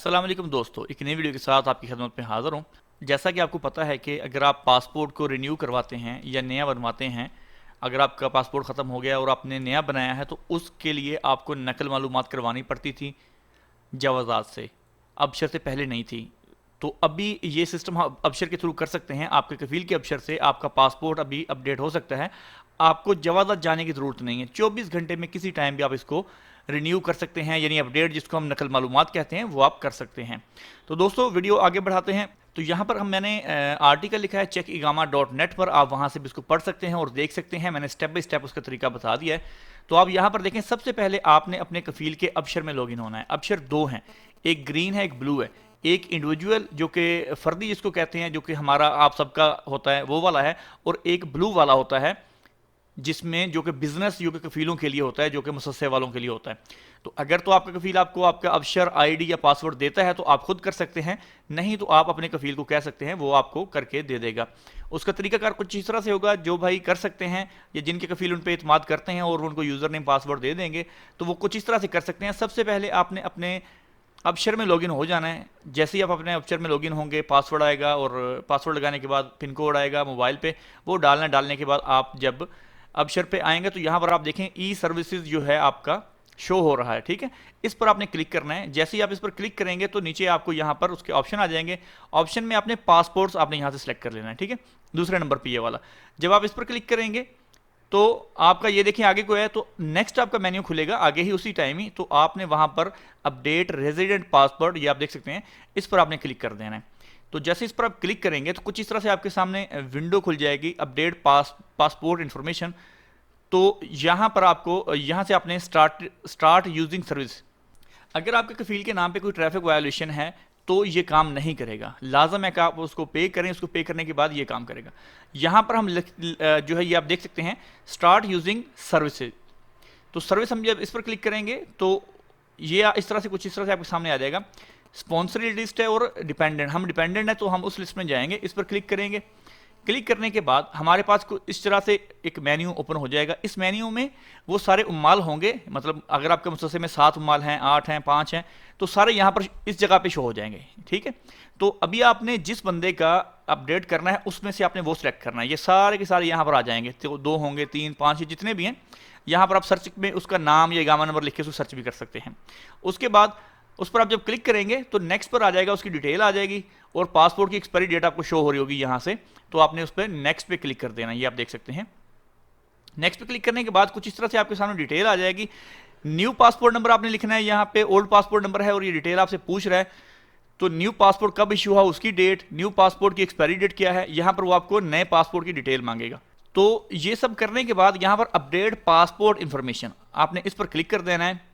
अस्सलाम वालेकुम दोस्तों, एक नई वीडियो के साथ आपकी खिदमत में हाज़िर हूँ। जैसा कि आपको पता है कि अगर आप पासपोर्ट को रिन्यू करवाते हैं या नया बनवाते हैं, अगर आपका पासपोर्ट ख़त्म हो गया और आपने नया बनाया है तो उसके लिए आपको नकल मालूमात करवानी पड़ती थी जवाज़ात से। अबशर से पहले नहीं थी। तो अभी ये सिस्टम हम अबशर के थ्रू कर सकते हैं। आपके कफ़ील के अबशर से आपका पासपोर्ट अभी अपडेट हो सकता है। आपको जवाज़ात जाने की ज़रूरत नहीं है। 24 घंटे में किसी टाइम भी आप इसको रिन्यू कर सकते हैं, यानी अपडेट जिसको हम नकल मालूमात कहते हैं वो आप कर सकते हैं। तो दोस्तों वीडियो आगे बढ़ाते हैं। तो यहाँ पर मैंने आर्टिकल लिखा है checkigama.net पर, आप वहाँ से भी इसको पढ़ सकते हैं और देख सकते हैं। मैंने स्टेप बाय स्टेप उसका तरीका बता दिया है। तो आप यहाँ पर देखें, सबसे पहले आपने अपने कफ़ील के अबशर में लॉगिन होना है। अबशर दो हैं, एक ग्रीन है एक ब्लू है। एक इंडिविजुअल जो कि फ़र्दी जिसको कहते हैं, जो कि हमारा आप सबका होता है वो वाला है, और एक ब्लू वाला होता है जिसमें जो कि बिजनेस जो कि कफ़ीलों के लिए होता है, जो कि मुसस्से वालों के लिए होता है। तो अगर तो आपका कफ़ील आपको आपका अबशर आईडी या पासवर्ड देता है तो आप खुद कर सकते हैं, नहीं तो आप अपने कफ़ील को कह सकते हैं, वो आपको करके दे देगा। उसका तरीकाकार कुछ इस तरह से होगा, जो भाई कर सकते हैं या जिनके कफ़ील उन पर इतमाद करते हैं और उनको यूज़र नेम पासवर्ड दे देंगे, तो वो कुछ इस तरह से कर सकते हैं। सबसे पहले आपने अपने अबशर में लॉगिन हो जाना है। जैसे ही आप अपने अबशर में लॉगिन होंगे, पासवर्ड आएगा और पासवर्ड लगाने के बाद पिन कोड आएगा मोबाइल पे, वो डालने के बाद आप जब अबशर पे आएंगे तो यहाँ पर आप देखें ई सर्विसेज जो है आपका शो हो रहा है, ठीक है। इस पर आपने क्लिक करना है। जैसे ही आप इस पर क्लिक करेंगे तो नीचे आपको यहाँ पर उसके ऑप्शन आ जाएंगे। ऑप्शन में आपने पासपोर्ट्स आपने यहाँ से सिलेक्ट कर लेना है, ठीक है, दूसरे नंबर पर ये वाला। जब आप इस पर क्लिक करेंगे तो आपका ये देखिए आगे को है, तो नेक्स्ट आपका मेन्यू खुलेगा आगे ही उसी टाइम ही। तो आपने वहाँ पर अपडेट रेजिडेंट पासपोर्ट, ये आप देख सकते हैं, इस पर आपने क्लिक कर देना है। तो जैसे इस पर आप क्लिक करेंगे तो कुछ इस तरह से आपके सामने विंडो खुल जाएगी, अपडेट पासपोर्ट इन्फॉर्मेशन। तो यहाँ पर आपको यहाँ से आपने स्टार्ट यूजिंग सर्विस। अगर आपके कफ़ील के नाम पे कोई ट्रैफिक वायोलेशन है तो ये काम नहीं करेगा। लाजम है कि आप उसको पे करें, उसको पे करने के बाद ये काम करेगा। यहाँ पर हम जो है ये आप देख सकते हैं स्टार्ट यूजिंग सर्विसेज। तो सर्विस हम जब इस पर क्लिक करेंगे तो ये इस तरह से कुछ इस तरह से आपके सामने आ जाएगा। स्पॉन्सर्ड लिस्ट है और डिपेंडेंट, हम डिपेंडेंट है तो हम उस लिस्ट में जाएंगे। इस पर क्लिक करेंगे। क्लिक करने के बाद हमारे पास इस तरह से एक मेन्यू ओपन हो जाएगा। इस मेन्यू में वो सारे उम्माल होंगे, मतलब अगर आपके मुसलसल में 7 उम्माल हैं, 8 हैं, 5 हैं, तो सारे यहाँ पर इस जगह पे शो हो जाएंगे, ठीक है। तो अभी आपने जिस बंदे का अपडेट करना है उसमें से आपने वो सिलेक्ट करना है। ये सारे के सारे यहाँ पर आ जाएंगे, तो 2 होंगे, 3, 5, जितने भी हैं। यहाँ पर आप सर्च में उसका नाम या इकामा नंबर लिख के उसको सर्च भी कर सकते हैं। उसके बाद उस पर आप जब क्लिक करेंगे तो नेक्स्ट पर आ जाएगा, उसकी डिटेल आ जाएगी और पासपोर्ट की एक्सपायरी डेट आपको शो हो रही होगी यहाँ से। तो आपने उस पर नेक्स्ट पे क्लिक कर देना, ये आप देख सकते हैं। नेक्स्ट पे क्लिक करने के बाद कुछ इस तरह से आपके सामने डिटेल आ जाएगी। न्यू पासपोर्ट नंबर आपने लिखना है, यहाँ पे ओल्ड पासपोर्ट नंबर है और ये डिटेल आपसे पूछ रहा है। तो न्यू पासपोर्ट कब इशू हुआ उसकी डेट, न्यू पासपोर्ट की एक्सपायरी डेट क्या है, यहाँ पर वो आपको नए पासपोर्ट की डिटेल मांगेगा। तो ये सब करने के बाद यहाँ पर अपडेट पासपोर्ट इन्फॉर्मेशन आपने इस पर क्लिक कर देना है।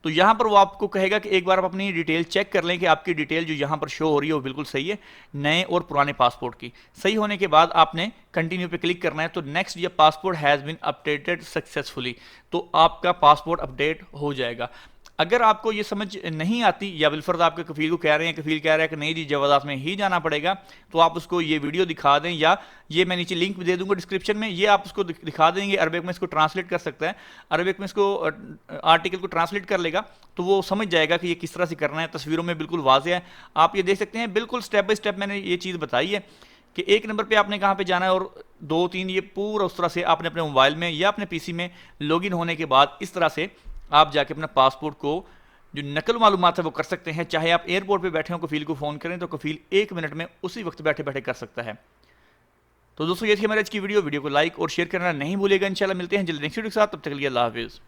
तो यहाँ पर वो आपको कहेगा कि एक बार आप अपनी डिटेल चेक कर लें कि आपकी डिटेल जो यहाँ पर शो हो रही है वो बिल्कुल सही है, नए और पुराने पासपोर्ट की। सही होने के बाद आपने कंटिन्यू पे क्लिक करना है। तो नेक्स्ट ये passport has been updated successfully, तो आपका पासपोर्ट अपडेट हो जाएगा। अगर आपको ये समझ नहीं आती या बिलफर्द आपके कफ़ील को कह रहे हैं, कफ़ील कह रहा है कि नहीं जी जवाज़ात में ही जाना पड़ेगा, तो आप उसको ये वीडियो दिखा दें या ये मैं नीचे लिंक भी दे दूंगा डिस्क्रिप्शन में, ये आप उसको दिखा देंगे। अरबिक में इसको ट्रांसलेट कर सकता है, अरबिक में इसको आर्टिकल को ट्रांसलेट कर लेगा तो वो समझ जाएगा कि ये किस तरह से करना है। तस्वीरों में बिल्कुल वाज़ेह है, आप ये देख सकते हैं, बिल्कुल स्टेप बाय स्टेप मैंने ये चीज़ बताई है कि एक नंबर पे आपने कहाँ पे जाना है और 2, 3 ये पूरा उस तरह से आपने अपने मोबाइल में या अपने पीसी में लॉगिन होने के बाद इस तरह से आप जाके अपना पासपोर्ट को जो नकल मालूमात है वो कर सकते हैं। चाहे आप एयरपोर्ट पे बैठे हो, कफ़ील को फ़ोन करें तो कफ़ील 1 मिनट में उसी वक्त बैठे बैठे कर सकता है। तो दोस्तों ये थी हमारी आज की वीडियो को लाइक और शेयर करना नहीं भूलिएगा। इंशाल्लाह मिलते हैं जल्द नेक्स्ट वीडियो के साथ, तब तक के लिए अल्लाह हाफिज़।